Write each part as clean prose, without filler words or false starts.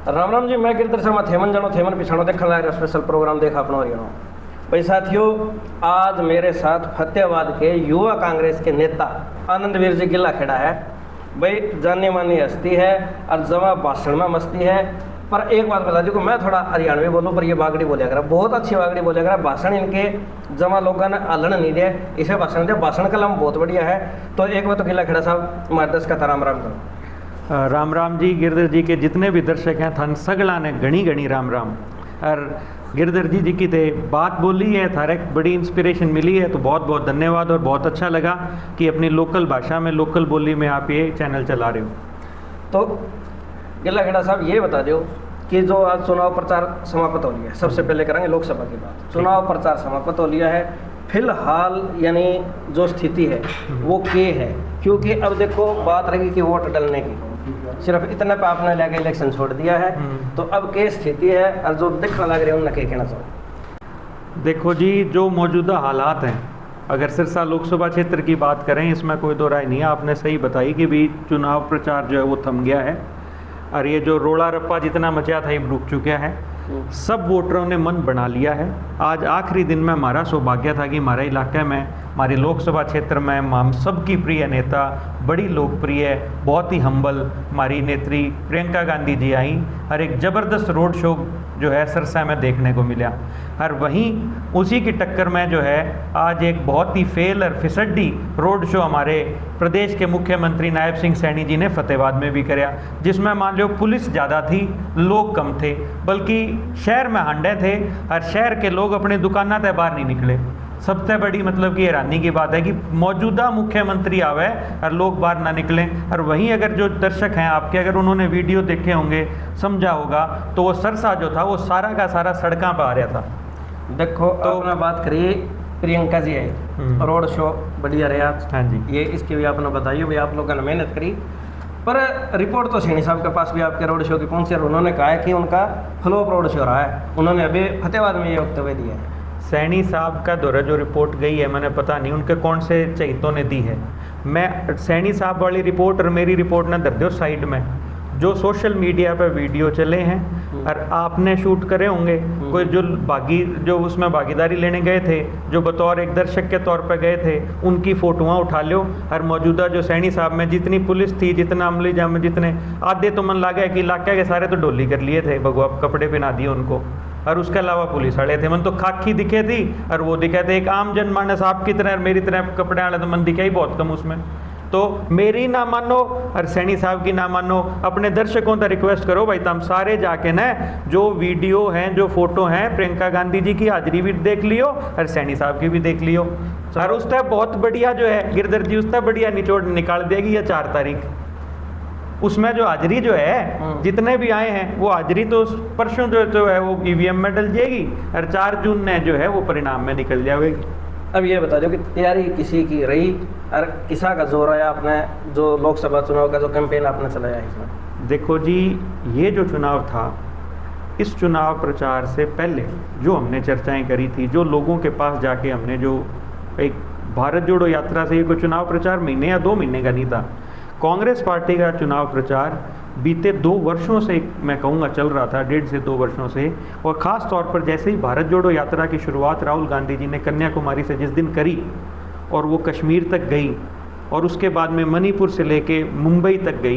राम राम जी। मैं गिरधर शर्मा थेमन जानो थेमन पिछाड़ो देखने लगा स्पेशल प्रोग्राम देखा अपना हरियाणा भाई साथियों। आज मेरे साथ फतेहाबाद के युवा कांग्रेस के नेता आनंदवीर जी गिल्ला खड़ा है भाई। जानी मानी हस्ती है और जमा भाषण में मस्ती है। पर एक बात बता दी को मैं थोड़ा हरियाणवी बोलूँ पर ये बागड़ी बोलिया करा, बहुत अच्छी बागड़ी बोलिया करा। भाषण इनके जमा लोगों ने हलन नहीं दिया, इसे भाषण दिया। भाषण कलम बहुत बढ़िया है। तो एक बार तो गिल्ला खड़ा साहब हमारे दस का राम राम करो। राम राम जी। गिरधर जी के जितने भी दर्शक हैं थन सगला ने घनी घनी राम राम। और गिरधर जी की ते बात बोली है, थारे बड़ी इंस्पिरेशन मिली है, तो बहुत बहुत धन्यवाद। और बहुत अच्छा लगा कि अपनी लोकल भाषा में लोकल बोली में आप ये चैनल चला रहे हो। तो गिल्ला खेड़ा साहब ये बता दो कि जो आज चुनाव प्रचार समाप्त हो लिया है, सबसे पहले करेंगे लोकसभा की बात। चुनाव प्रचार समाप्त हो लिया है, फिलहाल यानी जो स्थिति है वो के है, क्योंकि अब देखो बात रही कि वोट डालने की, सिर्फ इतने पे आपने लेके इलेक्शन छोड़ दिया है। तो अब के स्थिति है और जो दिखने लग रहे हैं उनने क्या कहना चाहो? देखो जी, जो मौजूदा हालात हैं, अगर सिरसा लोकसभा क्षेत्र की बात करें, इसमें कोई दो राय नहीं है। आपने सही बताई कि भी चुनाव प्रचार जो है वो थम गया है और ये जो रोड़ा रप्पा जितना मचा था ये रुक चुका है। सब वोटरों ने मन बना लिया है। आज आखिरी दिन में हमारा सौभाग्य था कि हमारे इलाके में, हमारे लोकसभा क्षेत्र में हम सबकी प्रिय नेता, बड़ी लोकप्रिय, बहुत ही हम्बल हमारी नेत्री प्रियंका गांधी जी आई और एक ज़बरदस्त रोड शो जो है सिरसा में देखने को मिला। और वहीं उसी की टक्कर में जो है आज एक बहुत ही फेल और फिसड्डी रोड शो हमारे प्रदेश के मुख्यमंत्री नायब सिंह सैनी जी ने फतेहाबाद में भी कराया, जिसमें मान लो पुलिस ज़्यादा थी, लोग कम थे, बल्कि शहर में हांडे थे और शहर के लोग अपने दुकाना तय बाहर नहीं निकले। सबसे बड़ी मतलब कि हैरानी की बात है कि मौजूदा मुख्यमंत्री आवे और लोग बाहर ना निकलें। और वहीं अगर जो दर्शक हैं आपके, अगर उन्होंने वीडियो देखे होंगे, समझा होगा, तो वो सरसा जो था वो सारा का सारा सड़कों पर आ रहा था। देखो तो आपने बात करी प्रियंका जी आई, रोड शो बढ़िया रहा। हाँ जी, ये इसकी भी आपने बताइए भाई, आप लोगों ने मेहनत करी। पर रिपोर्ट तो सैनी साहब के पास भी आपके रोड शो की पहुंची और उन्होंने कहा है कि उनका फ्लॉप रोड शो रहा है। उन्होंने अभी फतेहाबाद में ये वक्तव्य दिया है। सैनी साहब का दौरा जो रिपोर्ट गई है, मैंने पता नहीं उनके कौन से चहितों ने दी है। मैं सैनी साहब वाली रिपोर्ट और मेरी रिपोर्ट ना दर दो साइड में। जो सोशल मीडिया पर वीडियो चले हैं और आपने शूट करे होंगे, कोई जो उसमें भागीदारी लेने गए थे, जो बतौर एक दर्शक के तौर पर गए थे, उनकी फ़ोटोआँ उठा लो। और मौजूदा जो सैनी साहब में जितनी पुलिस थी, जितना अमली जाम, जितने आधे तो मन लगा है कि इलाके के सारे तो डोली कर लिए थे, भगवा कपड़े पहना दिए उनको, और उसके अलावा पुलिस वाले थे। मन तो खाकी दिखे थी और वो दिखे थे एक आम जनमानस आपकी तरह, मेरी तरह कपड़े वाले, तो मन दिखा ही बहुत कम उसमें। तो मेरी ना मानो और सैनी साहब की ना मानो, अपने दर्शकों से रिक्वेस्ट करो भाई, तुम सारे जाके ना जो वीडियो हैं, जो फोटो हैं, प्रियंका गांधी जी की हाजिरी भी देख लियो और सैनी साहब की भी देख लियो। और उस टाइम बहुत बढ़िया जो है गिरधर जी, उस टाइम बढ़िया निचोड़ निकाल देगी ये 4 तारीख। उसमें जो हाजिरी जो है, जितने भी आए हैं वो हाजिरी तो परसों जो है वो ईवीएम में डल जाएगी और 4 जून ने जो है वो परिणाम में निकल जाएगी। अब ये बता दो कि तैयारी किसी की रही और किसा का जोर आया आपने जो लोकसभा चुनाव का जो कैंपेन आपने चलाया है इसमें? देखो जी, ये जो चुनाव था, इस चुनाव प्रचार से पहले जो हमने चर्चाएं करी थी, जो लोगों के पास जाके हमने जो एक भारत जोड़ो यात्रा से, ये कोई चुनाव प्रचार महीने या 2 महीने का नहीं था। कांग्रेस पार्टी का चुनाव प्रचार बीते 2 वर्षों से, मैं कहूँगा चल रहा था, 1.5 से 2 वर्षों से। और ख़ास तौर पर जैसे ही भारत जोड़ो यात्रा की शुरुआत राहुल गांधी जी ने कन्याकुमारी से जिस दिन करी और वो कश्मीर तक गई और उसके बाद में मणिपुर से लेके मुंबई तक गई,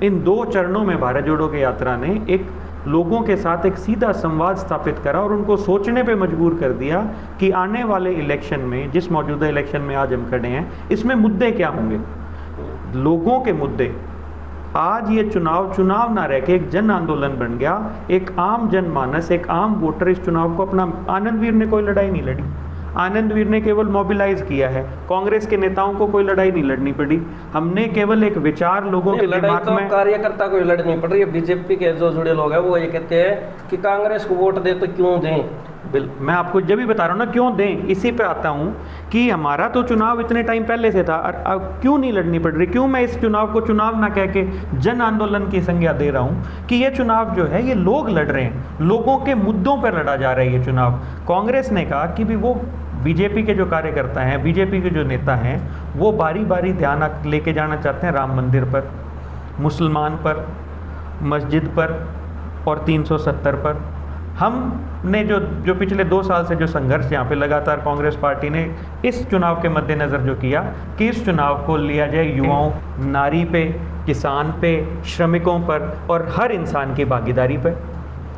इन 2 चरणों में भारत जोड़ो की यात्रा ने एक लोगों के साथ एक सीधा संवाद स्थापित करा और उनको सोचने पे मजबूर कर दिया कि आने वाले इलेक्शन में, जिस मौजूदा इलेक्शन में आज हम खड़े हैं, इसमें मुद्दे क्या होंगे, लोगों के मुद्दे। आज ये चुनाव ना रह के एक जन आंदोलन बन गया। एक आम जनमानस, एक आम वोटर इस चुनाव को अपना, आनंदवीर ने कोई लड़ाई नहीं लड़ी, आनंदवीर ने केवल मोबिलाइज किया है। कांग्रेस के नेताओं को कोई लड़ाई नहीं लड़नी पड़ी, हमने केवल एक विचार लोगों के दिमाग में, कार्यकर्ता को लड़नी पड़ रही है। बीजेपी के जो जुड़े लोग हैं वो ये कहते हैं कि कांग्रेस को वोट दे तो क्यों दें। मैं आपको जब भी बता रहा हूँ ना क्यों दें, इसी पे आता हूँ कि हमारा तो चुनाव इतने टाइम पहले से था और अब क्यों नहीं लड़नी पड़ रही, क्यों मैं इस चुनाव को चुनाव ना कह के जन आंदोलन की संज्ञा दे रहा हूँ कि ये चुनाव जो है ये लोग लड़ रहे हैं, लोगों के मुद्दों पर लड़ा जा रहा है ये चुनाव। कांग्रेस ने कहा कि भी वो बीजेपी के जो कार्यकर्ता हैं, बीजेपी के जो नेता हैं, वो बारी बारी ध्यान लेके जाना चाहते हैं राम मंदिर पर, मुसलमान पर, मस्जिद पर, और 370 पर। हमने जो पिछले 2 साल से जो संघर्ष यहाँ पे लगातार कांग्रेस पार्टी ने इस चुनाव के मद्देनज़र जो किया कि इस चुनाव को लिया जाए युवाओं, नारी पे, किसान पे, श्रमिकों पर और हर इंसान की भागीदारी पे।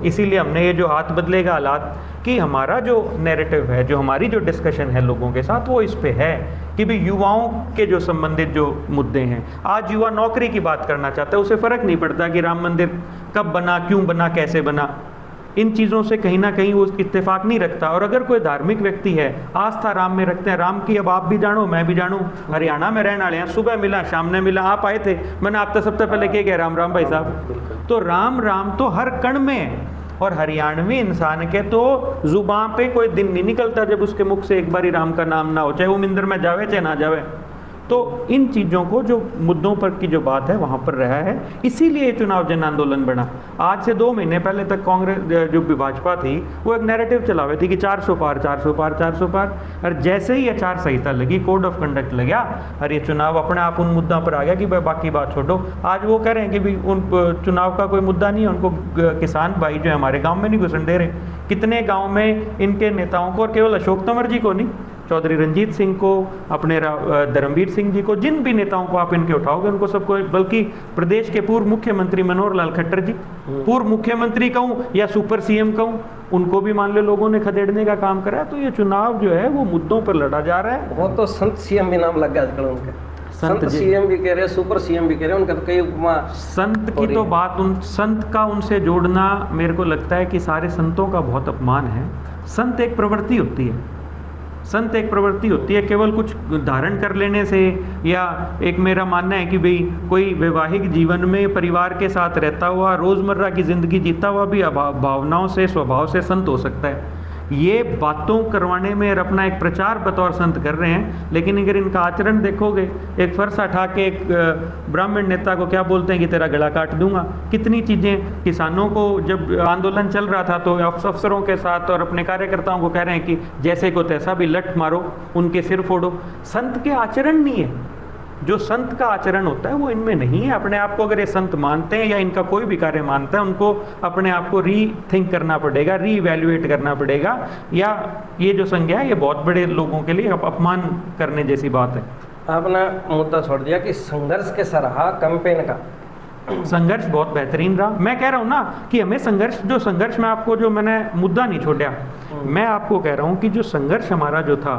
इसीलिए हमने ये जो हाथ बदलेगा हालात कि हमारा जो नैरेटिव है, जो हमारी जो डिस्कशन है लोगों के साथ, वो इस पे है कि भाई युवाओं के जो संबंधित जो मुद्दे हैं। आज युवा नौकरी की बात करना चाहता है, उसे फ़र्क नहीं पड़ता कि राम मंदिर कब बना, क्यों बना, कैसे बना, इन चीज़ों से कहीं ना कहीं वो इत्तेफाक नहीं रखता। और अगर कोई धार्मिक व्यक्ति है, आस्था राम में रखते हैं, राम की अब आप भी जानो मैं भी जानूँ, हरियाणा में रहने वाले हैं, सुबह मिला शाम ने मिला, आप आए थे, मैंने आपसे सबसे पहले क्या कह राम राम भाई साहब। तो राम राम तो हर कण में है। और हरियाणवी इंसान के तो जुबान पे कोई दिन नहीं निकलता जब उसके मुख से एक बारी राम का नाम ना हो, चाहे वो मंदिर में जावे चाहे ना जावे। तो इन चीज़ों को, जो मुद्दों पर की जो बात है वहाँ पर रहा है, इसीलिए ये चुनाव जन आंदोलन बना। आज से 2 महीने पहले तक कांग्रेस जो भाजपा थी वो एक नैरेटिव चलावे थी कि 400 पार 400 पार 400 पार। और जैसे ही आचार संहिता लगी, कोड ऑफ कंडक्ट लगा, और ये चुनाव अपने आप उन मुद्दा पर आ गया कि भाई बाकी बात छोड़ो। आज वो कह रहे हैं कि भाई उन चुनाव का कोई मुद्दा नहीं है, उनको किसान भाई जो है हमारे गाँव में नहीं घुसन दे रहे। कितने गाँव में इनके नेताओं को, और केवल अशोक तंवर जी को नहीं, चौधरी रंजीत सिंह को, अपने धर्मवीर सिंह जी को, जिन भी नेताओं को आप इनके उठाओगे उनको सबको, बल्कि प्रदेश के पूर्व मुख्यमंत्री मनोहर लाल खट्टर जी, पूर्व मुख्यमंत्री कहूँ या सुपर सीएम कहूँ, उनको भी मान लो लोगों ने खदेड़ने का काम करा है। तो ये चुनाव जो है वो मुद्दों पर लड़ा जा रहा है। वो तो संत सीएम भी नाम लग गया आजकल उनके, संत सीएम भी कह रहे हैं, सुपर सीएम भी कह रहे हैं, उनका तो कई उपमा। संत की तो बात, उन संत का उनसे जोड़ना मेरे को लगता है कि सारे संतों का बहुत अपमान है। संत एक प्रवृत्ति होती है, संत एक प्रवृत्ति होती है, केवल कुछ धारण कर लेने से, या एक मेरा मानना है कि भाई कोई वैवाहिक जीवन में परिवार के साथ रहता हुआ, रोज़मर्रा की ज़िंदगी जीता हुआ भी भावनाओं से, स्वभाव से संत हो सकता है। ये बातों करवाने में और अपना एक प्रचार बतौर संत कर रहे हैं, लेकिन अगर इनका आचरण देखोगे, एक फरसा उठा के एक ब्राह्मण नेता को क्या बोलते हैं कि तेरा गला काट दूंगा। कितनी चीज़ें किसानों को, जब आंदोलन चल रहा था तो अफसरों के साथ और अपने कार्यकर्ताओं को कह रहे हैं कि जैसे को तैसा भी लठ मारो, उनके सिर फोड़ो। संत के आचरण नहीं है, जो संत का आचरण होता है वो इनमें नहीं है। अपने आप को अगर ये संत मानते हैं या इनका कोई भी कार्य मानता है, उनको अपने आप को रीथिंक करना पड़ेगा, रीवैल्यूएट करना पड़ेगा, या ये जो संज्ञा है ये बहुत बड़े लोगों के लिए अपमान करने जैसी बात है। आपने मुद्दा छोड़ दिया कि संघर्ष के सराहा कैंपेन का। संघर्ष बहुत बेहतरीन रहा। मैं कह रहा हूँ ना कि हमें संघर्ष, जो संघर्ष में आपको, जो मैंने मुद्दा नहीं छोड़ा, मैं आपको कह रहा हूँ कि जो संघर्ष हमारा जो था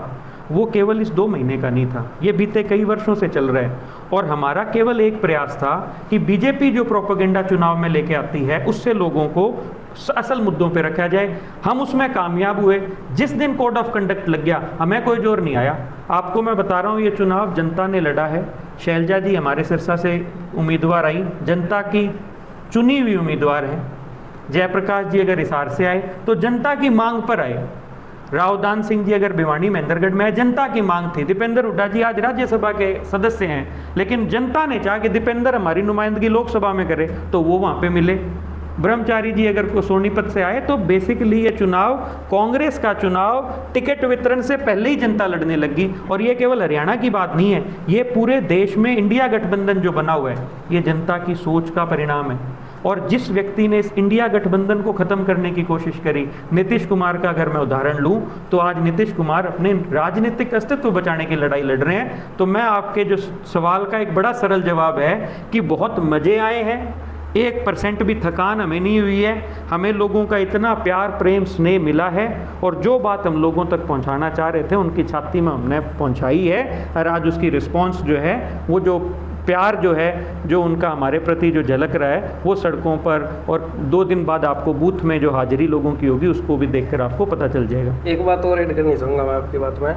वो केवल इस 2 महीने का नहीं था, ये बीते कई वर्षों से चल रहा है। और हमारा केवल एक प्रयास था कि बीजेपी जो प्रोपेगेंडा चुनाव में लेके आती है उससे लोगों को असल मुद्दों पे रखा जाए। हम उसमें कामयाब हुए। जिस दिन कोड ऑफ कंडक्ट लग गया हमें कोई जोर नहीं आया। आपको मैं बता रहा हूँ, ये चुनाव जनता ने लड़ा है। शैलजा जी हमारे सिरसा से उम्मीदवार आई, जनता की चुनी हुई उम्मीदवार हैं। जयप्रकाश जी अगर हिसार से आए तो जनता की मांग पर आए। रावदान सिंह जी अगर भिवानी महेंद्रगढ़ में, जनता की मांग थी। दीपेंद्र हुड्डा जी आज राज्यसभा के सदस्य हैं, लेकिन जनता ने चाहा कि दीपेंद्र हमारी नुमाइंदगी लोकसभा में करे, तो वो वहाँ पे मिले। ब्रह्मचारी जी अगर सोनीपत से आए, तो बेसिकली ये चुनाव, कांग्रेस का चुनाव टिकट वितरण से पहले ही जनता लड़ने लगी। और ये केवल हरियाणा की बात नहीं है, ये पूरे देश में इंडिया गठबंधन जो बना हुआ है, ये जनता की सोच का परिणाम है। और जिस व्यक्ति ने इस इंडिया गठबंधन को खत्म करने की कोशिश करी, नीतीश कुमार का अगर मैं उदाहरण लूं, तो आज नीतीश कुमार अपने राजनीतिक अस्तित्व बचाने की लड़ाई लड़ रहे हैं। तो मैं आपके जो सवाल का एक बड़ा सरल जवाब है कि बहुत मजे आए हैं, 1% भी थकान हमें नहीं हुई है। हमें लोगों का इतना प्यार, प्रेम, स्नेह मिला है, और जो बात हम लोगों तक पहुंचाना चाह रहे थे उनकी छाती में हमने पहुंचाई है। और आज उसकी रिस्पांस जो है, वो जो प्यार जो है, जो उनका हमारे प्रति जो झलक रहा है, वो सड़कों पर, और 2 दिन बाद आपको बूथ में जो हाजिरी लोगों की होगी उसको भी देखकर आपको पता चल जाएगा। एक बात और ऐड करनी चाहूँगा मैं आपकी बात में,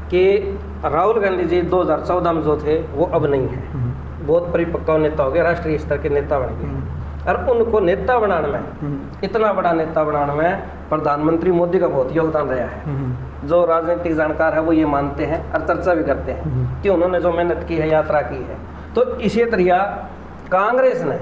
कि राहुल गांधी जी 2014 में जो थे वो अब नहीं है, बहुत परिपक्व नेता हो गए, राष्ट्रीय स्तर के नेता बन गए। और उनको नेता बनाने में, इतना बड़ा नेता बनाने में प्रधानमंत्री मोदी का बहुत योगदान रहा है। जो राजनीतिक जानकार है वो ये मानते हैं और चर्चा भी करते हैं कि उन्होंने जो मेहनत की है, यात्रा की है। तो इसी तरह कांग्रेस ने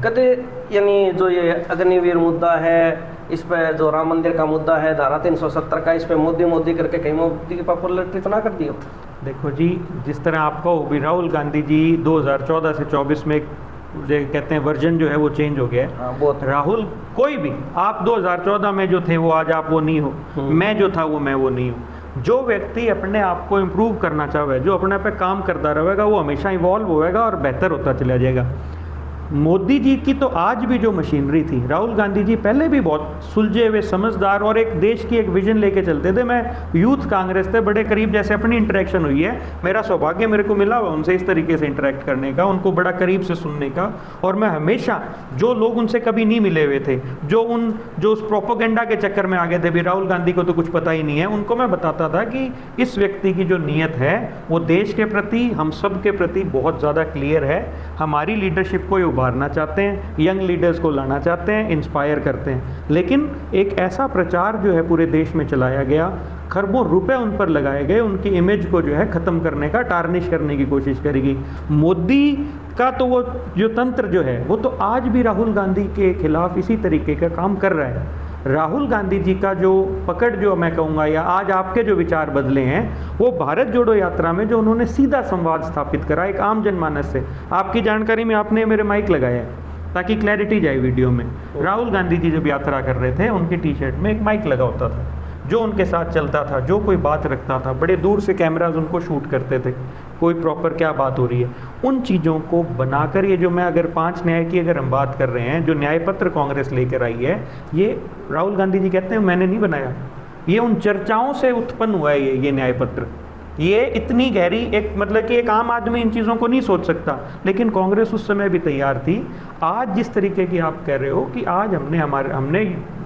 कभी, यानी जो ये अग्निवीर मुद्दा है, इस पे जो राम मंदिर का मुद्दा है, धारा 370 का, इस पे मोदी मोदी करके कहीं मोदी की पॉपुलरिटी तो ना कर दी हो। देखो जी, जिस तरह आप कहो भी, राहुल गांधी जी 2014 से 24 में एक कहते हैं वर्जन जो है वो चेंज हो गया है। हाँ, बहुत। राहुल कोई भी, आप 2014 में जो थे वो आज आप वो नहीं हो, मैं जो था वो मैं वो नहीं हूँ। जो व्यक्ति अपने आप को इम्प्रूव करना चाहे, जो अपने पे काम करता रहेगा, वो हमेशा इवॉल्व होएगा और बेहतर होता चला जाएगा। मोदी जी की तो आज भी जो मशीनरी थी, राहुल गांधी जी पहले भी बहुत सुलझे हुए, समझदार और एक देश की एक विजन लेके चलते थे। मैं यूथ कांग्रेस से बड़े करीब जैसे अपनी इंटरेक्शन हुई है, मेरा सौभाग्य मेरे को मिला हुआ उनसे इस तरीके से इंटरेक्ट करने का, उनको बड़ा करीब से सुनने का। और मैं हमेशा जो लोग उनसे कभी नहीं मिले हुए थे, जो उस प्रोपोगेंडा के चक्कर में आ गए थे भी राहुल गांधी को तो कुछ पता ही नहीं है, उनको मैं बताता था कि इस व्यक्ति की जो नीयत है वो देश के प्रति, हम सब के प्रति बहुत ज़्यादा क्लियर है। हमारी लीडरशिप को उभारना चाहते हैं, यंग लीडर्स को लाना चाहते हैं, इंस्पायर करते हैं। लेकिन एक ऐसा प्रचार जो है पूरे देश में चलाया गया, खरबों रुपए उन पर लगाए गए, उनकी इमेज को जो है ख़त्म करने का, टार्निश करने की कोशिश करेगी। मोदी का तो वो जो तंत्र जो है वो तो आज भी राहुल गांधी के खिलाफ इसी तरीके का काम कर रहा है। राहुल गांधी जी का जो पकड़, जो मैं कहूँगा, या आज आपके जो विचार बदले हैं, वो भारत जोड़ो यात्रा में जो उन्होंने सीधा संवाद स्थापित करा एक आम जनमानस से। आपकी जानकारी में आपने मेरे माइक लगाया है ताकि क्लैरिटी जाए वीडियो में। राहुल गांधी जी जब यात्रा कर रहे थे, उनकी टी शर्ट में एक माइक लगा होता था, जो उनके साथ चलता था, जो कोई बात रखता था, बड़े दूर से कैमराज उनको शूट करते थे, कोई प्रॉपर क्या बात हो रही है। उन चीज़ों को बनाकर, ये जो मैं अगर 5 न्याय की अगर हम बात कर रहे हैं, जो न्याय पत्र कांग्रेस लेकर आई है, ये राहुल गांधी जी कहते हैं मैंने नहीं बनाया, ये उन चर्चाओं से उत्पन्न हुआ है। ये न्याय पत्र, ये इतनी गहरी एक, मतलब कि एक आम आदमी इन चीज़ों को नहीं सोच सकता, लेकिन कांग्रेस उस समय भी तैयार थी। आज जिस तरीके की आप कह रहे हो कि आज हमने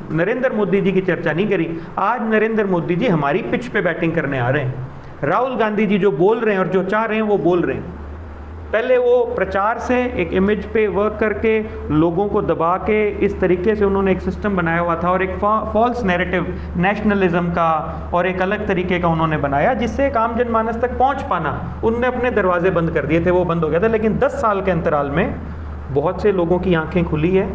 नरेंद्र मोदी जी की चर्चा नहीं करी, आज नरेंद्र मोदी जी हमारी पिच पे बैटिंग करने आ रहे हैं। राहुल गांधी जी जो बोल रहे हैं और जो चाह रहे हैं वो बोल रहे हैं। पहले वो प्रचार से एक इमेज पे वर्क करके लोगों को दबा के इस तरीके से उन्होंने एक सिस्टम बनाया हुआ था, और एक फॉल्स नैरेटिव नेशनलिज्म का और एक अलग तरीके का उन्होंने बनाया, जिससे एक आम जनमानस तक पहुंच पाना, उनने अपने दरवाजे बंद कर दिए थे, वो बंद हो गया था। लेकिन 10 साल के अंतराल में बहुत से लोगों की आंखें खुली है।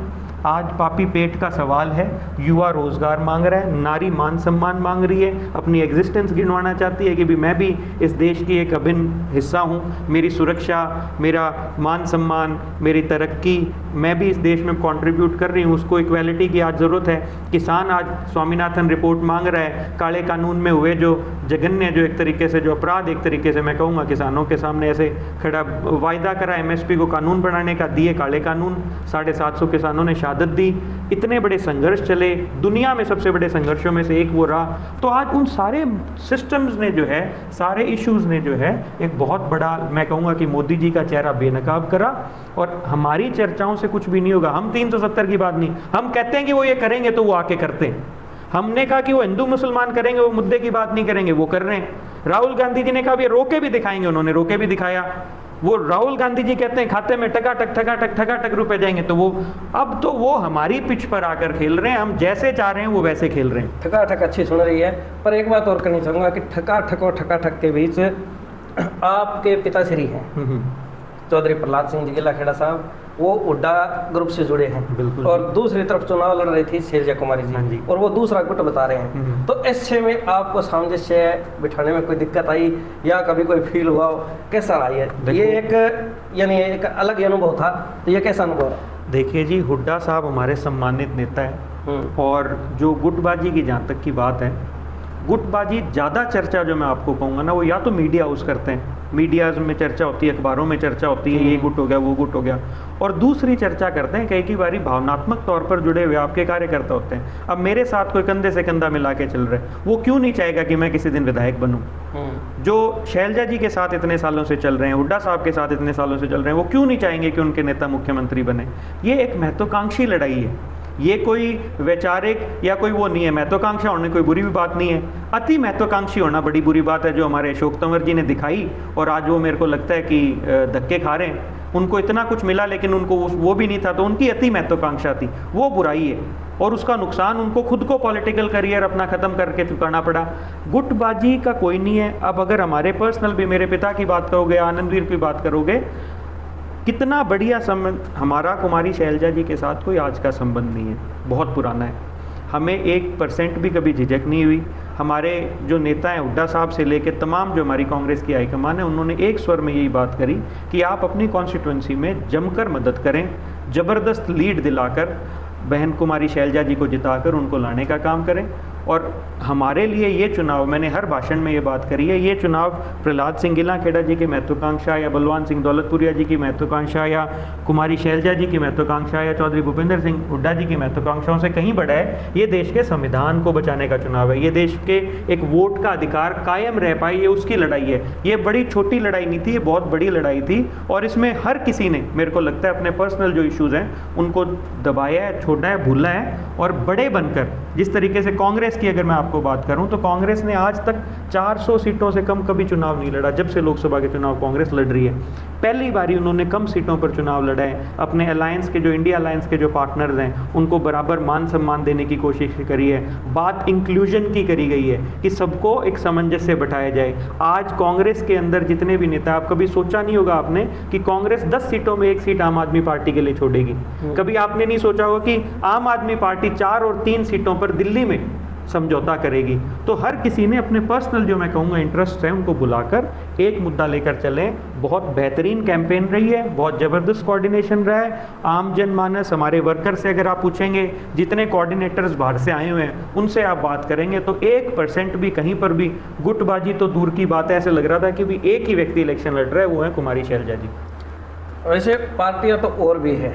आज पापी पेट का सवाल है, युवा रोजगार मांग रहा है, नारी मान सम्मान मांग रही है, अपनी एग्जिस्टेंस गिनवाना चाहती है कि भी मैं भी इस देश की एक अभिन्न हिस्सा हूँ, मेरी सुरक्षा, मेरा मान सम्मान, मेरी तरक्की, मैं भी इस देश में कंट्रीब्यूट कर रही हूँ, उसको इक्वालिटी की आज ज़रूरत है। किसान आज स्वामीनाथन रिपोर्ट मांग रहा है, काले कानून में हुए जो जघन्य, जो एक तरीके से जो अपराध, एक तरीके से मैं कहूँगा किसानों के सामने ऐसे खड़ा वायदा करा MSP को कानून बनाने का, दिए काले कानून, 750 किसानों ने शहादत दी। इतने बड़े संघर्ष चले, दुनिया में सबसे बड़े संघर्षों में से एक वो रहा। तो आज उन सारे सिस्टम्स ने जो है, सारे इश्यूज ने जो है एक बहुत बड़ा, मैं कहूँगा कि मोदी जी का चेहरा बेनकाब करा। और हमारी चर्चाओं से कुछ भी नहीं होगा। हम 370 की बात नहीं, हम कहते हैं कि वो ये करेंगे तो वो आके करते हैं। हमने कहा कि वो हिंदू मुसलमान करेंगे, वो मुद्दे की बात नहीं करेंगे, वो कर रहे हैं। राहुल गांधी जी ने कहा ये रोके भी दिखाएंगे, उन्होंने रोके भी दिखाया। वो राहुल गांधी जी कहते हैं खाते में ठगाठक रुपए जाएंगे, तो वो अब तो वो हमारी पिच पर आकर खेल रहे हैं, हम जैसे चाह रहे हैं वो वैसे खेल रहे हैं। ठगाठक अच्छी सुन रही है, पर एक बात और करनी चाहूँगा कि ठगाठक और ठगाठक के बीच आपके पिताश्री हैं चौधरी प्रहलाद सिंह जी गिल्लाखेड़ा साहब, वो हुड्डा ग्रुप से जुड़े हैं। बिल्कुल। और दूसरी तरफ चुनाव लड़ रही थी शैलजा कुमारी जी, और वो दूसरा गुट बता रहे हैं। तो ऐसे में आपको सामंजस्य बिठाने में कोई दिक्कत आई या कभी कोई फील हुआ, कैसा रहा ये एक यानी एक अलग अनुभव था, तो ये कैसा अनुभव रहा? देखिए जी, हुड्डा साहब हमारे सम्मानित नेता है, और जो गुटबाजी की जहाँ तक की बात है, गुटबाजी ज़्यादा चर्चा जो मैं आपको कहूँगा ना, वो या तो मीडिया हाउस करते हैं, मीडियाज़ में चर्चा होती है, अखबारों में चर्चा होती है, ये गुट हो गया, वो गुट हो गया, और दूसरी चर्चा करते हैं कई बारी भावनात्मक तौर पर जुड़े हुए आपके कार्यकर्ता होते हैं। अब मेरे साथ कोई कंधे से कंधा मिला के चल रहा है, वो क्यों नहीं चाहेगा कि मैं किसी दिन विधायक बनूं? जो शैलजा जी के साथ इतने सालों से चल रहे हैं, हुड्डा साहब के साथ इतने सालों से चल रहे हैं, वो क्यों नहीं चाहेंगे कि उनके नेता मुख्यमंत्री बने? ये एक महत्वाकांक्षी लड़ाई है, ये कोई वैचारिक या कोई वो नहीं है। महत्वाकांक्षा होने कोई बुरी भी बात नहीं है, अति महत्वाकांक्षी होना बड़ी बुरी बात है, जो हमारे अशोक तंवर जी ने दिखाई, और आज वो मेरे को लगता है कि धक्के खा रहे हैं। उनको इतना कुछ मिला लेकिन उनको वो भी नहीं था, तो उनकी अति महत्वाकांक्षा थी, वो बुराई है, और उसका नुकसान उनको खुद को पॉलिटिकल करियर अपना ख़त्म करके चुकाना पड़ा। गुटबाजी का कोई नहीं है। अब अगर हमारे पर्सनल भी, मेरे पिता की बात करोगे, आनंदवीर की बात करोगे, कितना बढ़िया संबंध हमारा कुमारी शैलजा जी के साथ कोई आज का संबंध नहीं है, बहुत पुराना है। हमें 1% भी कभी झिझक नहीं हुई। हमारे जो नेता हैं हुड्डा साहब से लेकर तमाम जो हमारी कांग्रेस की हाईकमान है, उन्होंने एक स्वर में यही बात करी कि आप अपनी कॉन्स्टिट्यूंसी में जमकर मदद करें, ज़बरदस्त लीड दिलाकर बहन कुमारी शैलजा जी को जिताकर उनको लाने का काम करें। और हमारे लिए ये चुनाव, मैंने हर भाषण में ये बात करी है, ये चुनाव प्रहलाद सिंह गिलाखेड़ा जी की महत्वाकांक्षा या बलवान सिंह दौलतपुरिया जी की महत्वाकांक्षा या कुमारी शैलजा जी की महत्वाकांक्षा या चौधरी भूपेंद्र सिंह हुड्डा जी की महत्वाकांक्षाओं से कहीं बड़ा है। ये देश के संविधान को बचाने का चुनाव है, ये देश के एक वोट का अधिकार कायम रह पाए, ये उसकी लड़ाई है। ये बड़ी छोटी लड़ाई नहीं थी, ये बहुत बड़ी लड़ाई थी। और इसमें हर किसी ने, मेरे को लगता है, अपने पर्सनल जो इश्यूज़ हैं उनको दबाया है, छोड़ा है, भूला है। और बड़े बनकर, जिस तरीके से कांग्रेस की अगर मैं आपको बात करूं तो कांग्रेस ने आज तक 400 सीटों से कम कभी चुनाव नहीं लड़ा। जब से लोकसभा के चुनाव कांग्रेस लड़ रही है, पहली बारी उन्होंने कम सीटों पर चुनाव लड़ा है। अपने अलायंस के जो इंडिया अलायंस के जो पार्टनर्स हैं उनको बराबर मान सम्मान देने की कोशिश करी है। बात इंक्लूजन की करी गई है कि सबको एक सामंजस्य से बैठाया जाए। आज कांग्रेस के अंदर जितने भी नेता, आप कभी सोचा नहीं होगा आपने कि कांग्रेस 10 सीटों में 1 सीट आम आदमी पार्टी के लिए छोड़ेगी। कभी आपने नहीं सोचा होगा कि आम आदमी पार्टी 4 और 3 सीटों पर दिल्ली में समझौता करेगी। तो हर किसी ने अपने पर्सनल, जो मैं कहूँगा, इंटरेस्ट है उनको बुलाकर एक मुद्दा लेकर चलें। बहुत बेहतरीन कैंपेन रही है, बहुत ज़बरदस्त कोऑर्डिनेशन रहा है। आम जनमानस, हमारे वर्कर से अगर आप पूछेंगे, जितने कोऑर्डिनेटर्स बाहर से आए हुए हैं उनसे आप बात करेंगे तो 1% भी कहीं पर भी गुटबाजी तो दूर की बात है। ऐसे लग रहा था कि भी एक ही व्यक्ति इलेक्शन लड़ रहा है, वो है कुमारी शैलजा जी। वैसे पार्टियां तो और भी है,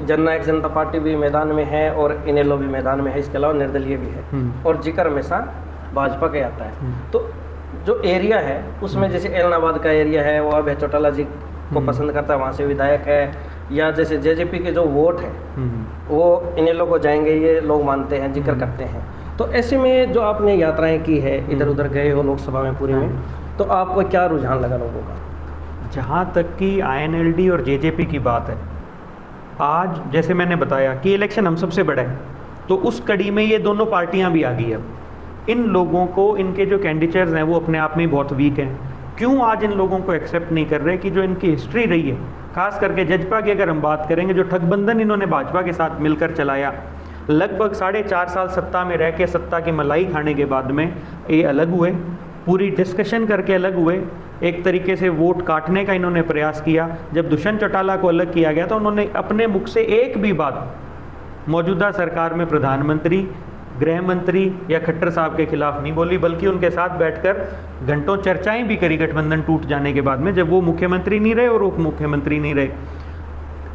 जननायक जनता पार्टी भी मैदान में है और इनेलो भी मैदान में है, इसके अलावा निर्दलीय भी है और जिक्र हमेशा भाजपा का आता है। तो जो एरिया है उसमें जैसे एलनाबाद का एरिया है वो अभय चौटाला जी को पसंद करता है, वहाँ से विधायक है, या जैसे जेजेपी के जो वोट है वो इनेलो को जाएंगे, ये लोग मानते हैं, जिक्र करते हैं। तो ऐसे में जो आपने यात्राएं की है, इधर उधर गए हो लोकसभा में पूरी में, तो आपको क्या रुझान लगा लोगों का? जहाँ तक कि INLD और जेजेपी की बात है, आज जैसे मैंने बताया कि इलेक्शन हम सबसे बड़ा है, तो उस कड़ी में ये दोनों पार्टियां भी आ गई। अब इन लोगों को, इनके जो कैंडिडेट्स हैं वो अपने आप में बहुत वीक हैं। क्यों आज इन लोगों को एक्सेप्ट नहीं कर रहे कि जो इनकी हिस्ट्री रही है, खास करके जजपा की अगर हम बात करेंगे, जो ठगबंधन इन्होंने भाजपा के साथ मिलकर चलाया, लगभग 4.5 साल सत्ता में रह के सत्ता की मलाई खाने के बाद में ये अलग हुए, पूरी डिस्कशन करके अलग हुए। एक तरीके से वोट काटने का इन्होंने प्रयास किया। जब दुष्यंत चौटाला को अलग किया गया तो उन्होंने अपने मुख से एक भी बात मौजूदा सरकार में प्रधानमंत्री, गृह मंत्री या खट्टर साहब के खिलाफ नहीं बोली, बल्कि उनके साथ बैठकर घंटों चर्चाएं भी करी गठबंधन टूट जाने के बाद में, जब वो मुख्यमंत्री नहीं रहे और उप मुख्यमंत्री नहीं रहे।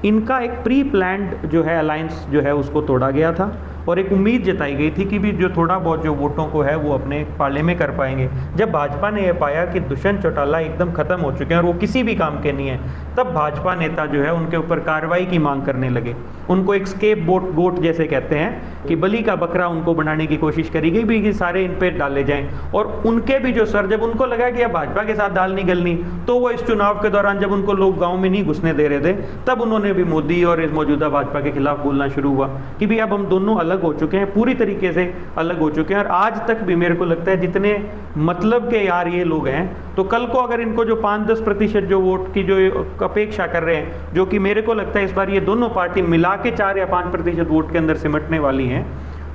इनका एक प्री प्लान्ड जो है अलायंस जो है उसको तोड़ा गया था और एक उम्मीद जताई गई थी कि भी जो थोड़ा बहुत जो वोटों को है वो अपने पाले में कर पाएंगे। जब भाजपा ने यह पाया कि दुष्यंत चौटाला एकदम ख़त्म हो चुके हैं और वो किसी भी काम के नहीं है, तब भाजपा नेता जो है उनके ऊपर कार्रवाई की मांग करने लगे। उनको एक स्केप गोट जैसे कहते हैं कि बलि का बकरा उनको बनाने की कोशिश करी गई भी कि सारे इन पे डाले जाएं। और उनके भी जो सर, जब उनको लगा कि अब भाजपा के साथ दाल नहीं गलनी, तो वो इस चुनाव के दौरान जब उनको लोग गाँव में नहीं घुसने दे रहे थे, तब उन्होंने भी मोदी और इस मौजूदा भाजपा के खिलाफ बोलना शुरू हुआ कि भी अब हम दोनों अलग हो चुके हैं, पूरी तरीके से अलग हो चुके हैं। और आज तक भी मेरे को लगता है जितने मतलब के यार ये लोग हैं, तो कल को अगर इनको जो 5-10% जो वोट की जो अपेक्षा कर रहे हैं, जो कि मेरे को लगता है इस बार ये दोनों पार्टी मिला के 4 या 5% वोट के अंदर सिमटने वाली हैं,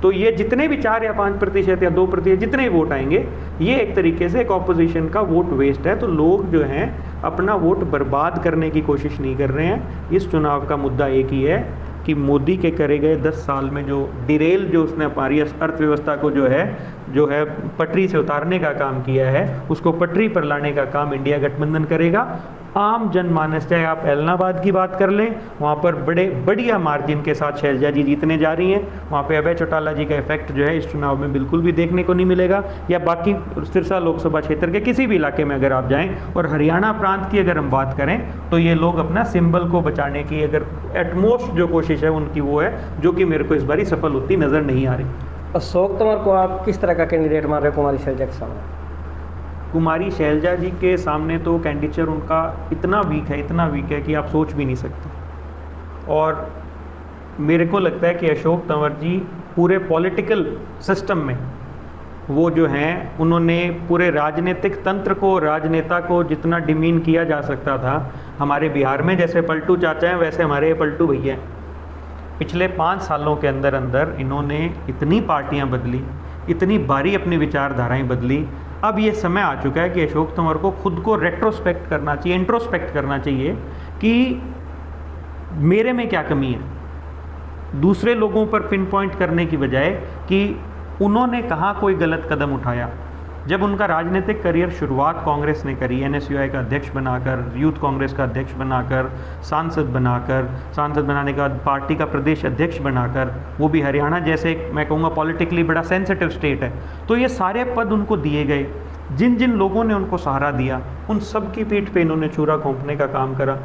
तो ये जितने भी 4 या 5% या 2% जितने भी वोट आएंगे, ये एक तरीके से एक ऑपोजिशन का वोट वेस्ट है। तो लोग जो हैं अपना वोट बर्बाद करने की कोशिश नहीं कर रहे हैं। इस चुनाव का मुद्दा एक ही है कि मोदी के करे गए 10 साल में जो डिरेल, जो उसने हमारी अर्थव्यवस्था को जो है पटरी से उतारने का काम किया है, उसको पटरी पर लाने का काम इंडिया गठबंधन करेगा। आम जनमानस, चाहे आप एलनाबाद की बात कर लें, वहाँ पर बड़े बढ़िया मार्जिन के साथ शैलजा जी जीतने जा रही हैं। वहाँ पे अभय चौटाला जी का इफेक्ट जो है इस चुनाव में बिल्कुल भी देखने को नहीं मिलेगा। या बाकी सिरसा लोकसभा क्षेत्र के किसी भी इलाके में अगर आप जाएं, और हरियाणा प्रांत की अगर हम बात करें, तो ये लोग अपना सिंबल को बचाने की अगर एटमोस्ट जो कोशिश है उनकी, वो है जो कि मेरे को इस बारी सफल होती नज़र नहीं आ रही। अशोक तंवर को आप किस तरह का कैंडिडेट मान रहे हो कुमारी शैलजा के सामने? कुमारी शैलजा जी के सामने तो कैंडिडेचर उनका इतना वीक है कि आप सोच भी नहीं सकते। और मेरे को लगता है कि अशोक तंवर जी पूरे पॉलिटिकल सिस्टम में वो जो हैं, उन्होंने पूरे राजनीतिक तंत्र को, राजनेता को जितना डिमीन किया जा सकता था, हमारे बिहार में जैसे पलटू चाचा हैं वैसे हमारे पलटू भैया हैं। पिछले 5 सालों के अंदर इन्होंने इतनी पार्टियां बदली, इतनी बारी अपनी विचारधाराएं बदली। अब ये समय आ चुका है कि अशोक तंवर को खुद को रेट्रोस्पेक्ट करना चाहिए, इंट्रोस्पेक्ट करना चाहिए कि मेरे में क्या कमी है, दूसरे लोगों पर पिन पॉइंट करने की बजाय कि उन्होंने कहाँ कोई गलत कदम उठाया। जब उनका राजनीतिक करियर शुरुआत कांग्रेस ने करी, NSUI का अध्यक्ष बनाकर, यूथ कांग्रेस का अध्यक्ष बनाकर, सांसद बनाने के बाद पार्टी का प्रदेश अध्यक्ष बनाकर, वो भी हरियाणा जैसे मैं कहूँगा पॉलिटिकली बड़ा सेंसिटिव स्टेट है, तो ये सारे पद उनको दिए गए। जिन जिन लोगों ने उनको सहारा दिया उन सब की पीठ पे इन्होंने छुरा घोंपने का काम करा।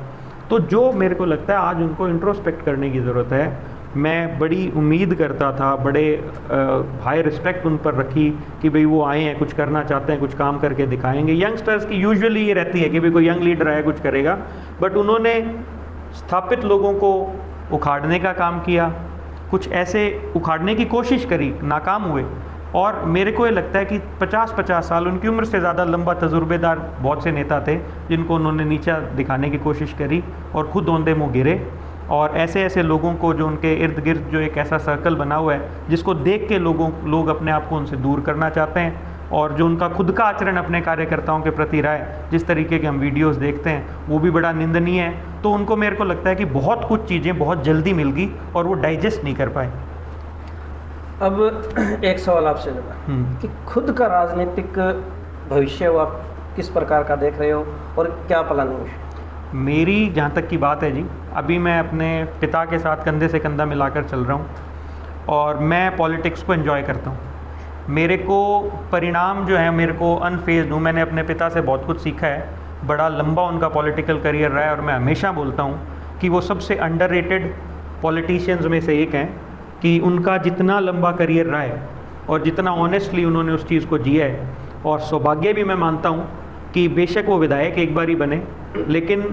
तो जो मेरे को लगता है आज उनको इंट्रोस्पेक्ट करने की ज़रूरत है। मैं बड़ी उम्मीद करता था, बड़े हाई रिस्पेक्ट उन पर रखी कि भाई वो आए हैं, कुछ करना चाहते हैं, कुछ काम करके दिखाएंगे। यंगस्टर्स की यूजुअली ये रहती है कि भाई कोई यंग लीडर आया कुछ करेगा, बट उन्होंने स्थापित लोगों को उखाड़ने का काम किया, कुछ ऐसे उखाड़ने की कोशिश करी, नाकाम हुए। और मेरे को ये लगता है कि 50-50 साल, उनकी उम्र से ज़्यादा लंबा तजुर्बेदार बहुत से नेता थे जिनको उन्होंने नीचा दिखाने की कोशिश करी और खुद औंधे मुँह गिरे। और ऐसे ऐसे लोगों को जो उनके इर्द गिर्द जो एक ऐसा सर्कल बना हुआ है जिसको देख के लोग अपने आप को उनसे दूर करना चाहते हैं, और जो उनका खुद का आचरण अपने कार्यकर्ताओं के प्रति रहा है, जिस तरीके के हम वीडियोस देखते हैं, वो भी बड़ा निंदनीय है। तो उनको मेरे को लगता है कि बहुत कुछ चीज़ें बहुत जल्दी मिल गई और वो डाइजेस्ट नहीं कर पाए। अब एक सवाल आपसे लगा कि खुद का राजनीतिक भविष्य वो आप किस प्रकार का देख रहे हो और क्या प्लानिंग है? मेरी जहाँ तक की बात है जी, अभी मैं अपने पिता के साथ कंधे से कंधा मिलाकर चल रहा हूँ और मैं पॉलिटिक्स को एंजॉय करता हूँ। मेरे को परिणाम जो है, मेरे को अनफेज्ड हूँ। मैंने अपने पिता से बहुत कुछ सीखा है, बड़ा लंबा उनका पॉलिटिकल करियर रहा है और मैं हमेशा बोलता हूँ कि वो सबसे अंडररेटेड पॉलिटिशियंस में से एक हैं, कि उनका जितना लंबा करियर रहा है और जितना ऑनेस्टली उन्होंने उस चीज़ को जिया है। और सौभाग्य भी मैं मानता हूँ कि बेशक वो विधायक एक बार ही बने, लेकिन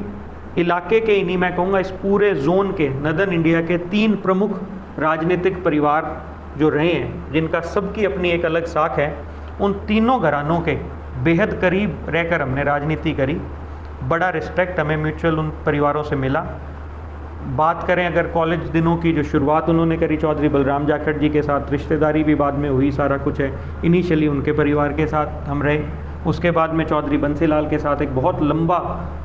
इलाके के ही नहीं, मैं कहूँगा इस पूरे जोन के, नदर्न इंडिया के 3 प्रमुख राजनीतिक परिवार जो रहे हैं, जिनका सबकी अपनी एक अलग साख है, उन तीनों घरानों के बेहद करीब रहकर हमने राजनीति करी। बड़ा रिस्पेक्ट हमें म्यूचुअल उन परिवारों से मिला। बात करें अगर कॉलेज दिनों की, जो शुरुआत उन्होंने करी चौधरी बलराम जाखड़ जी के साथ, रिश्तेदारी भी बाद में हुई, सारा कुछ है। इनिशियली उनके परिवार के साथ हम रहे, उसके बाद में चौधरी बंसीलाल के साथ एक बहुत लंबा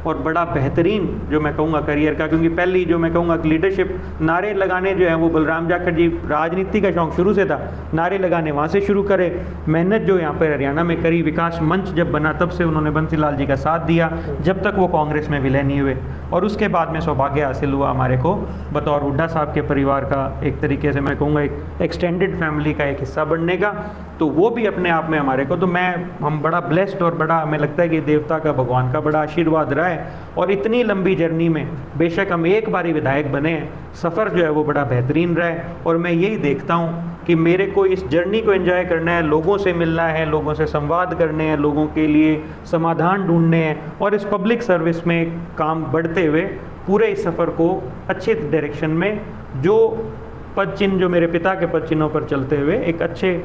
और बड़ा बेहतरीन जो मैं कहूँगा करियर का, क्योंकि पहली जो मैं कहूँगा लीडरशिप, नारे लगाने जो है वो बलराम जाखड़ जी, राजनीति का शौक शुरू से था, नारे लगाने वहाँ से शुरू करे। मेहनत जो यहाँ पर हरियाणा में करी, विकास मंच जब बना तब से उन्होंने बंसीलाल जी का साथ दिया, जब तक वो कांग्रेस में विलय नहीं हुए। और उसके बाद में सौभाग्य हासिल हुआ हमारे को बतौर हुड्डा साहब के परिवार का, एक तरीके से मैं कहूँगा एक एक्सटेंडेड फैमिली का एक हिस्सा बनने का। तो वो भी अपने आप में हमारे को, तो हम बड़ा ब्लेस्ड और बड़ा, हमें लगता है कि देवता का, भगवान का बड़ा आशीर्वाद रहा है। और इतनी लंबी जर्नी में बेशक हम एक बार ही विधायक बने हैं, सफ़र जो है वो बड़ा बेहतरीन रहा है। और मैं यही देखता हूँ कि मेरे को इस जर्नी को एंजॉय करना है, लोगों से मिलना है, लोगों से संवाद करने हैं, लोगों के लिए समाधान ढूंढने हैं, और इस पब्लिक सर्विस में काम बढ़ते हुए पूरे इस सफ़र को अच्छे डायरेक्शन में, जो पद चिन्ह जो मेरे पिता के पद चिन्हों पर चलते हुए, एक अच्छे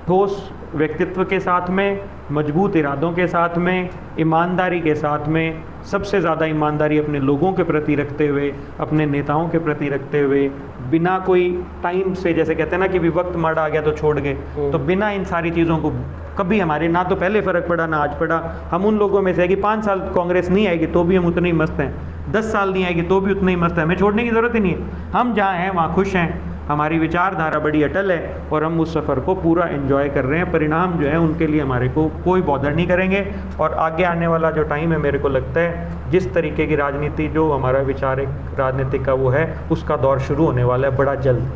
ठोस व्यक्तित्व के साथ में, मजबूत इरादों के साथ में, ईमानदारी के साथ में, सबसे ज़्यादा ईमानदारी अपने लोगों के प्रति रखते हुए, अपने नेताओं के प्रति रखते हुए, बिना कोई टाइम से, जैसे कहते हैं ना कि भी वक्त माड़ा आ गया तो छोड़ गए, तो बिना इन सारी चीज़ों को कभी हमारे ना तो पहले फ़र्क पड़ा ना आज पड़ा। हम उन लोगों में से है कि 5 साल कांग्रेस नहीं आएगी तो भी हम उतने ही मस्त हैं, 10 साल नहीं आएगी तो भी उतने ही मस्त हैं, हमें छोड़ने की ज़रूरत ही नहीं है। हम जहाँ हैं वहाँ खुश हैं, हमारी विचारधारा बड़ी अटल है और हम उस सफ़र को पूरा एंजॉय कर रहे हैं। परिणाम जो है उनके लिए हमारे को कोई बॉदर नहीं करेंगे। और आगे आने वाला जो टाइम है, मेरे को लगता है जिस तरीके की राजनीति, जो हमारा विचार एक राजनीति का वो है, उसका दौर शुरू होने वाला है बड़ा जल्द।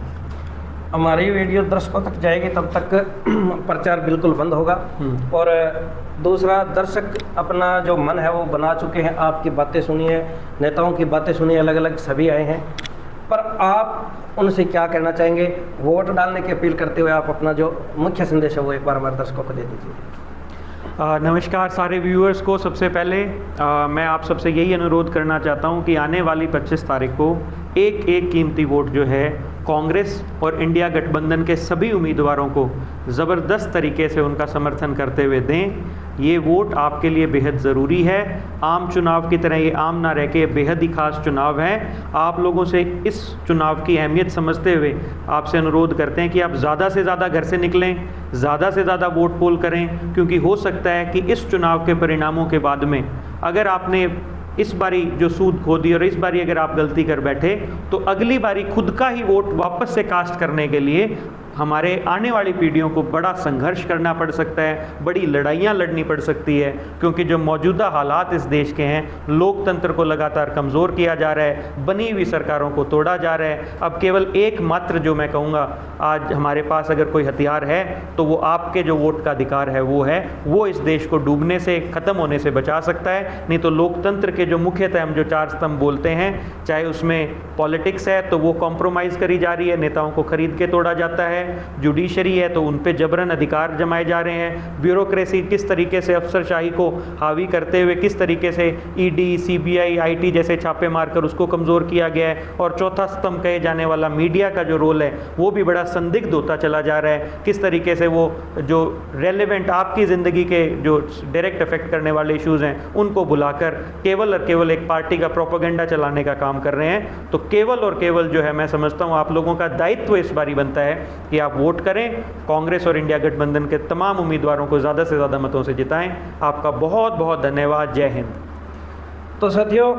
हमारी वीडियो दर्शकों तक जाएगी तब तक प्रचार बिल्कुल बंद होगा। और दूसरा, दर्शक अपना जो मन है वो बना चुके हैं, आपकी बातें सुनिए, नेताओं की बातें सुनिए, अलग अलग सभी आए हैं, पर आप उनसे क्या कहना चाहेंगे? वोट डालने की अपील करते हुए आप अपना जो मुख्य संदेश है वो एक बार हमारे दर्शकों को दे दीजिए। नमस्कार सारे व्यूअर्स को। सबसे पहले मैं आप सबसे यही अनुरोध करना चाहता हूं कि आने वाली 25 तारीख को एक कीमती वोट जो है कांग्रेस और इंडिया गठबंधन के सभी उम्मीदवारों को ज़बरदस्त तरीके से उनका समर्थन करते हुए दें। ये वोट आपके लिए बेहद ज़रूरी है। आम चुनाव की तरह ये आम ना रह के बेहद ही खास चुनाव है। आप लोगों से इस चुनाव की अहमियत समझते हुए आपसे अनुरोध करते हैं कि आप ज़्यादा से ज़्यादा घर से निकलें, ज़्यादा से ज़्यादा वोट पोल करें, क्योंकि हो सकता है कि इस चुनाव के परिणामों के बाद में अगर आपने इस बारी जो सूद खो दी और इस बारी अगर आप गलती कर बैठे तो अगली बारी खुद का ही वोट वापस से कास्ट करने के लिए हमारे आने वाली पीढ़ियों को बड़ा संघर्ष करना पड़ सकता है, बड़ी लड़ाइयाँ लड़नी पड़ सकती है, क्योंकि जो मौजूदा हालात इस देश के हैं, लोकतंत्र को लगातार कमज़ोर किया जा रहा है, बनी हुई सरकारों को तोड़ा जा रहा है। अब केवल एकमात्र जो मैं कहूँगा आज हमारे पास अगर कोई हथियार है तो वो आपके जो वोट का अधिकार है वो इस देश को डूबने से, ख़त्म होने से बचा सकता है। नहीं तो लोकतंत्र के जो मुख्यतः हम जो 4 स्तंभ बोलते हैं, चाहे उसमें पॉलिटिक्स है तो वो कॉम्प्रोमाइज़ करी जा रही है, नेताओं को खरीद के तोड़ा जाता है, जुडिशरी है तो उन पे जबरन अधिकार जमाए जा रहे हैं, ब्यूरोक्रेसी किस तरीके से अफसरशाही को हावी करते हुए किस तरीके से ईडी, सीबीआई, आईटी जैसे छापे मारकर उसको कमज़ोर किया गया है, और चौथा स्तंभ कहे जाने वाला मीडिया का जो रोल है वो भी बड़ा संदिग्ध होता चला जा रहा है। किस तरीके से वो जो रेलेवेंट आपकी ज़िंदगी के जो डायरेक्ट अफेक्ट करने वाले इश्यूज़ हैं उनको बुलाकर केवल और केवल एक पार्टी का प्रोपेगेंडा चलाने का काम कर रहे हैं। तो केवल और केवल जो है मैं समझता हूँ आप लोगों का दायित्व इस बारी बनता है कि आप वोट करें, कांग्रेस और इंडिया गठबंधन के तमाम उम्मीदवारों को ज़्यादा से ज़्यादा मतों से जिताएं। आपका बहुत बहुत धन्यवाद। जय हिंद। तो साथियों,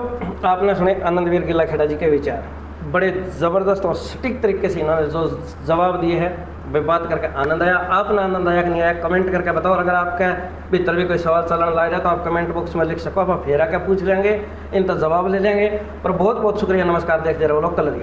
आपने सुने आनंदवीर गिल्लाखेड़ा जी के विचार। बड़े ज़बरदस्त और सटीक तरीके से इन्होंने जो जवाब दिए हैं वे बात करके आनंद आया। आपने आनंद आया कि नहीं आया कमेंट करके बताओ। अगर आपके भीतर भी कोई सवाल चलन लाया जाए तो आप कमेंट बॉक्स में लिख सको, आप फेरा क्या पूछ लेंगे, इनका जवाब ले लेंगे। पर बहुत बहुत शुक्रिया, नमस्कार। देखते रहो लोकल।